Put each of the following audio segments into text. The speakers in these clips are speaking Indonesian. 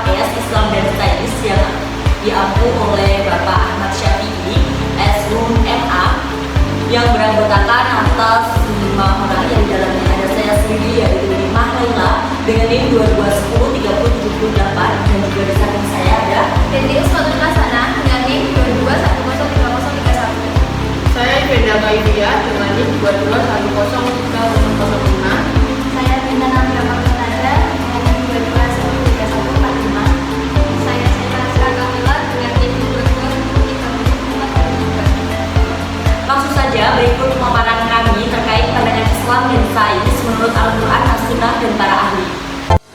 S Islam dan Sains yang diampu oleh Bapak Ahmad Syafi'i, S.Hum MA, yang beranggotakan atas 5 orang yang di dalamnya ada saya sendiri yaitu Limah Laila dengan NIM 22103078 dan juga di samping saya ada Dendi Usmatul Kasana dengan NIM 22103031. Saya Veda Kaivia dengan NIM 22103005. Saya Binta Namia Pakutada dengan NIM 22103145. Saya Nasra Kamila dengan NIM 22103043. Langsung saja berikut pemaparan kami terkait pandangan Islam dan sains menurut Al-Quran, As-Sunnah, dan para ahli.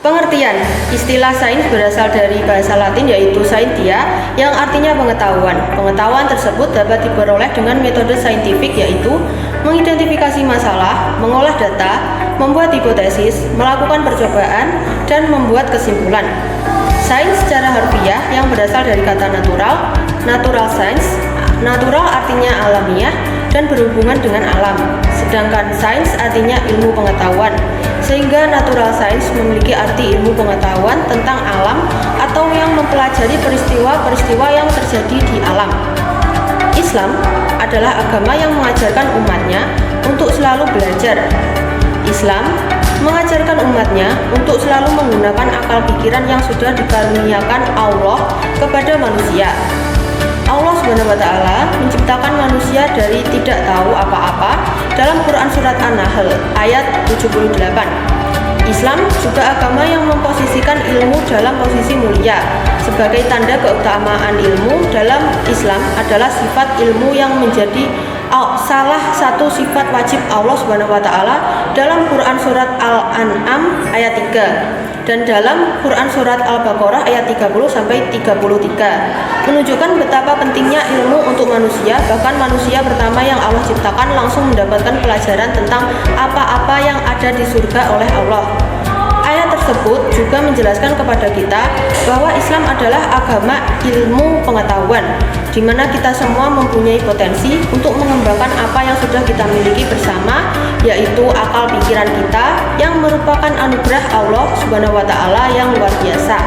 Pengertian, istilah sains berasal dari bahasa Latin yaitu scientia yang artinya pengetahuan. Pengetahuan tersebut dapat diperoleh dengan metode saintifik yaitu mengidentifikasi masalah, mengolah data, membuat hipotesis, melakukan percobaan, dan membuat kesimpulan. Sains secara harfiah yang berasal dari kata natural, natural science. Natural artinya alamiah dan berhubungan dengan alam, sedangkan sains artinya ilmu pengetahuan. Sehingga natural science memiliki arti ilmu pengetahuan tentang alam atau yang mempelajari peristiwa-peristiwa yang terjadi di alam. Islam adalah agama yang mengajarkan umatnya untuk selalu belajar. Islam mengajarkan umatnya untuk selalu menggunakan akal pikiran yang sudah dikaruniakan Allah kepada manusia. Allah SWT menciptakan manusia dari tidak tahu apa-apa dalam Quran Surat An-Nahl ayat 78. Islam juga agama yang memposisikan ilmu dalam posisi mulia. Sebagai tanda keutamaan ilmu dalam Islam adalah sifat ilmu yang menjadi salah satu sifat wajib Allah SWT dalam Quran Surat Al-An'am ayat 3 dan dalam Quran Surat Al-Baqarah ayat 30-33 menunjukkan betapa pentingnya ilmu untuk manusia. Bahkan manusia pertama yang Allah ciptakan langsung mendapatkan pelajaran tentang apa-apa yang ada di surga oleh Allah. Ayat tersebut juga menjelaskan kepada kita bahwa Islam adalah agama ilmu pengetahuan, di mana kita semua mempunyai potensi untuk mengembangkan apa yang sudah kita miliki bersama, yaitu akal pikiran kita yang merupakan anugerah Allah SWT yang luar biasa.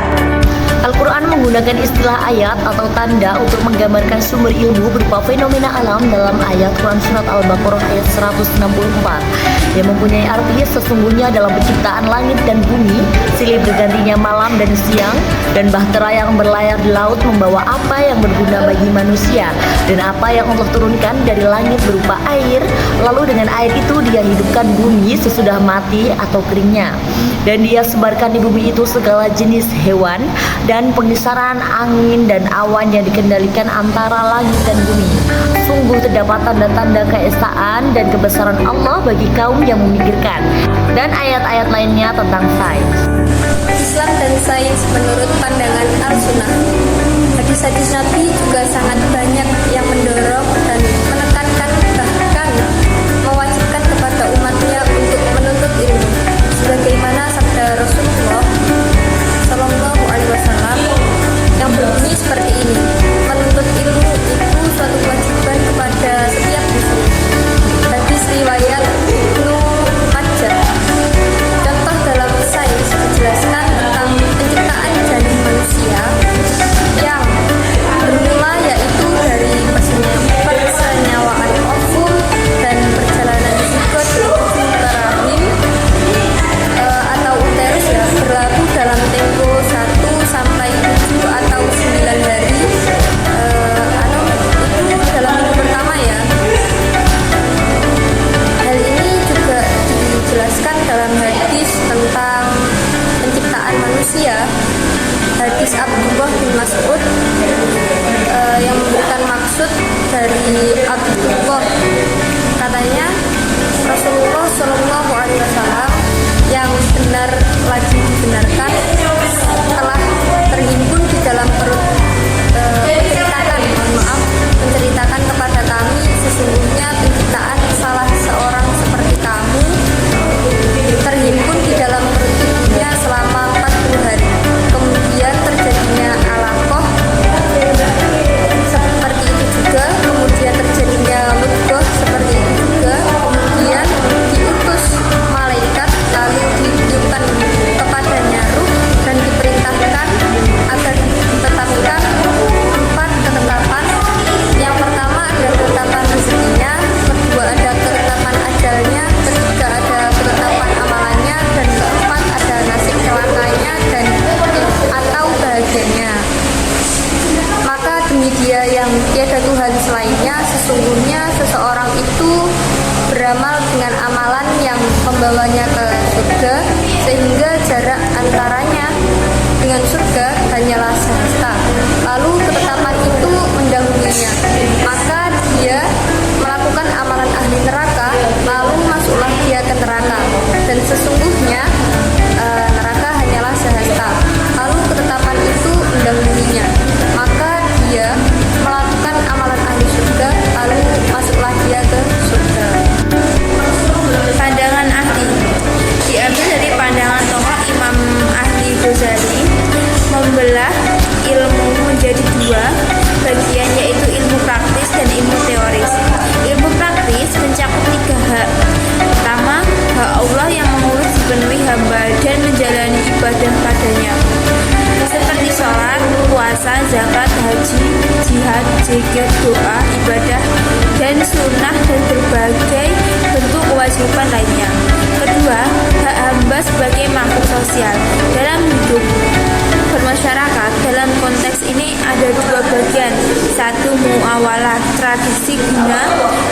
Al-Quran menggunakan istilah ayat atau tanda untuk menggambarkan sumber ilmu berupa fenomena alam dalam ayat Quran Surat Al-Baqarah ayat 164 yang mempunyai arti sesungguhnya dalam penciptaan langit dan bumi, silih bergantinya malam dan siang, dan bahtera yang berlayar di laut membawa apa yang berguna bagi manusia, dan apa yang Allah turunkan dari langit berupa air, lalu dengan air itu dia hidupkan bumi sesudah mati atau keringnya, dan dia sebarkan di bumi itu segala jenis hewan dan pengisaran angin dan awan yang dikendalikan antara langit dan bumi. Sungguh terdapat tanda-tanda keesaan dan kebesaran Allah bagi kaum yang memikirkan. Dan ayat-ayat lainnya tentang sains. Islam dan sains menurut pandangan Al-Sunnah. Hadis-hadis Nabi juga sangat banyak yang mendorong dan menekankan bahkan mewajibkan kepada umatnya untuk menuntut ilmu. Sebagaimana sabda Rasulullah Shallallahu Alaihi Wasallam yang berbunyi seperti ini: menuntut ilmu itu suatu kewajiban kepada setiap muslim. Hadis riwayat Ibnu Majah. Contoh dalam sains menjelaskan tentang penciptaan janin manusia yang bermula yaitu dari persenyawaan ovum dan perjalanan zigot menuju ke rahim atau uterus ya, berlaku dalam tempo 1 sampai 7 atau 9 hari itu dalam minggu pertama ya. Hal ini juga dijelaskan dalam hadis tentang penciptaan manusia, hadis Abdullah bin Mas'ud yang memberikan maksud dari Abdullah. Katanya Rasulullah Shallallahu Alaihi Wasallam yang benar lagi dibenarkan telah terhimpun di dalam perut menceritakan kepada kami sesungguhnya penciptaan salah seorang seperti kamu terhimpun di dalam perut ibunya selama 40 hari. Kemudian terjadinya alaqah seperti itu juga, kemudian terjadinya mudghah seperti itu juga, kemudian diutus membawanya ke surga, sehingga jarak antaranya dengan surga hanyalah sehasta. Lalu ketetapan itu mendahulunya, maka dia melakukan amalan ahli neraka, lalu masuklah dia ke neraka. Dan sesungguhnya neraka hanyalah sehasta. Lalu ketetapan itu mendahulunya, maka dia melakukan amalan ahli surga, lalu masuklah dia ke surga. Pandangan ahli diambil dari pandangan tokoh Imam Ahli Ghazali membelah ilmu menjadi dua bagian, yaitu ilmu praktis dan ilmu teoris. Ilmu praktis mencakup 3 hak. Pertama, hak Allah yang mengurus dipenuhi hamba dan menjalani ibadah padanya, seperti sholat, puasa, zakat, haji, jihad, zikir, doa, ibadah, dan sunnah, dan berbagai bentuk kewajiban lainnya. Kedua, hak hamba sebagai makhluk sosial dalam hidup bermasyarakat. Dalam konteks ini ada 2 bagian. Satu, muawalah, tradisi guna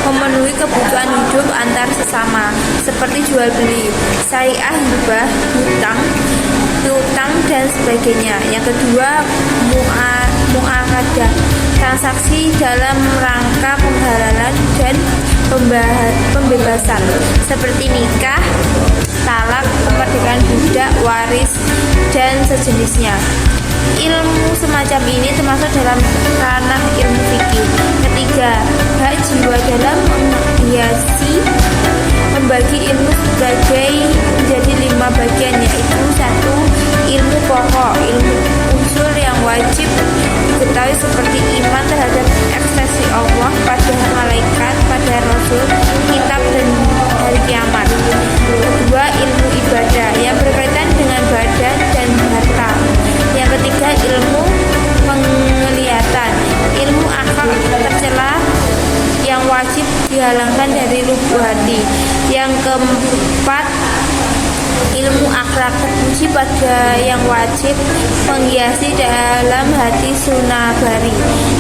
memenuhi kebutuhan hidup antar sesama, seperti jual beli, syariah, hibah, piutang, dan sebagainya. Yang kedua, mu'akadah, transaksi dalam rangka penghalalan dan pembebasan, seperti nikah, talak, kemerdekaan budak, waris, dan sejenisnya. Ilmu semacam ini termasuk dalam ranah ilmu fikih. Ketiga, hak jiwa dalam menghiasi membagi ilmu menjadi 5 bagian, yaitu 1. Ilmu pokok, ilmu usul yang wajib diketahui seperti iman terhadap eksistasi Allah, pada malaikat, pada rasul, kitab, dan hari kiamat. Kedua, ilmu ibadah yang berkaitan dengan badan dan harta. Yang ketiga, ilmu penglihatan, ilmu akal tercela yang wajib dihalangkan dari lubuk hati. Yang keempat, ilmu akhlak terpuji pada yang wajib menghiasi dalam hati sunabari.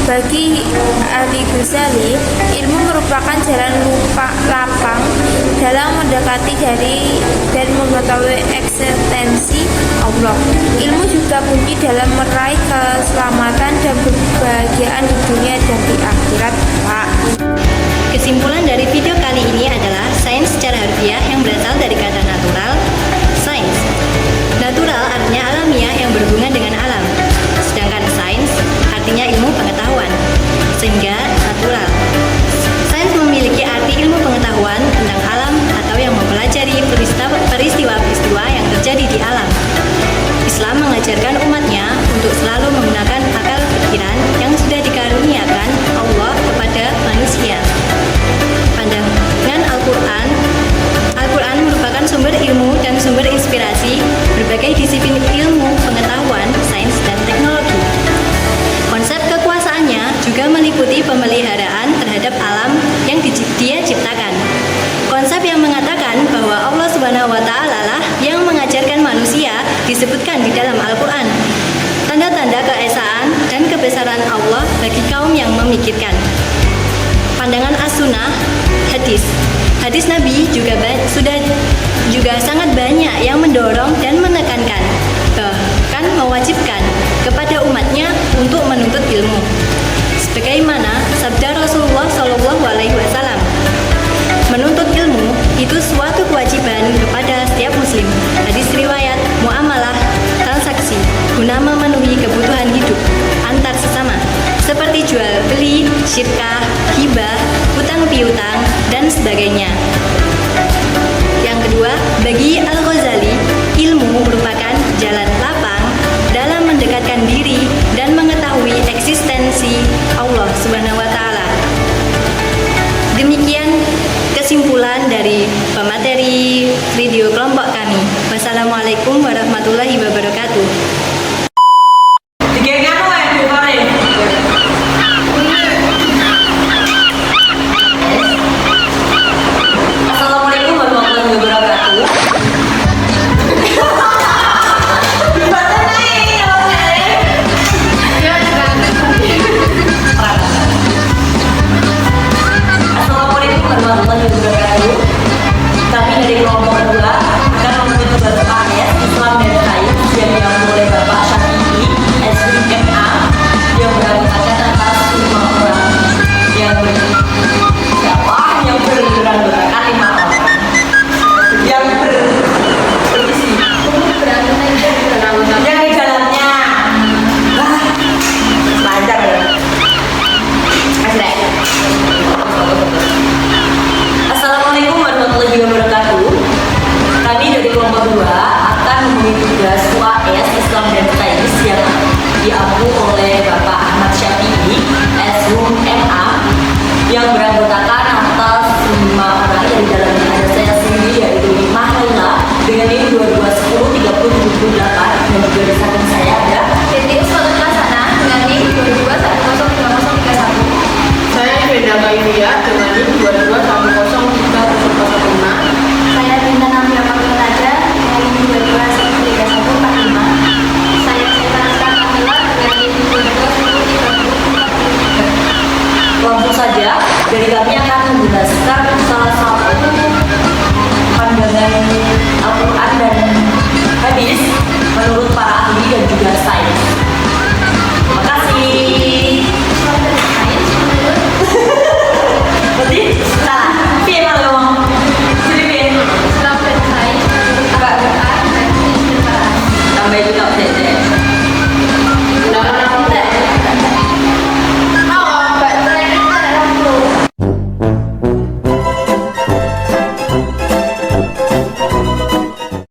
Bagi ahli Ghazali, ilmu merupakan jalan lapang dalam mendekati dari dan mengetahui eksistensi Allah. Ilmu juga kunci dalam meraih keselamatan dan kebahagiaan di dunia dan di akhirat, Pak. Kesimpulan dari video kali ini adalah sains secara harfiah yang berasal dari kata natural, sains. Natural artinya alamiah yang berhubungan dengan alam, sedangkan sains artinya ilmu pengetahuan, sehingga natural. Sains memiliki arti ilmu pengetahuan tentang alam atau yang mempelajari peristiwa-peristiwa yang terjadi di alam. Islam mengajarkan umatnya untuk selalu menggunakan akal pikiran yang sudah dikaruniakan Allah kepada manusia. Pandangan Al-Quran merupakan sumber ilmu dan sumber inspirasi berbagai disiplin ilmu, pengetahuan, sains, dan teknologi. Konsep kekuasaannya juga meliputi pemeliharaan terhadap alam yang Dia ciptakan. Konsep yang mengatakan bahwa Allah Subhanahu wa Ta'ala lah yang mengajarkan manusia disebutkan di dalam Al-Quran. Tanda-tanda keesaan dan kebesaran Allah bagi kaum yang memikirkan. Pandangan as-sunnah, hadis. Hadis Nabi juga sangat banyak yang mendorong dan menekankan, bahkan mewajibkan kepada umatnya untuk menuntut ilmu. Sebagaimana sabda Rasulullah SAW, menuntut ilmu itu suatu kewajiban kepada setiap muslim. Hadis riwayat muamalah, transaksi guna memenuhi kebutuhan hidup antar sesama, seperti jual beli, syirkah, hibah, hutang piutang, dan sebagainya. Yang kedua, bagi Al-Ghazali, ilmu merupakan jalan lapang dalam mendekatkan diri dan mengetahui eksistensi Allah Subhanahu wa Ta'ala. Demikian kesimpulan dari pemateri video kelompok kami. Wassalamualaikum warahmatullahi wabarakatuh. Assalamualaikum warahmatullahi wabarakatuh. Assalamualaikum warahmatullahi wabarakatuh. Kami dari kelompok 2 diampu oleh Bapak Ahmad Syafi'i, S.Hum MA, yang beranggotakan atas 5 orang yang di dalamnya ada saya sendiri yaitu Imah Laila dengan NIM 22103078 dan juga di samping saya ada Titius Fathullasana dengan NIM 22103031. Saya Veda Kaivia dengan NIM 22103005. Saya Bintang Amia Pakulaja dengan NIM 22103145. Saya Sekarang Kamila dengan NIM 22103043. langsung saja dari kami akan menjelaskan salah satu pandangan Al-Quran dan hadis menurut para ahli dan juga sains. Terima kasih. Berarti salah. Piye malu? Jadi Islam dan sains menurut Al-Quran dan hadis dan para ahli. tambah juga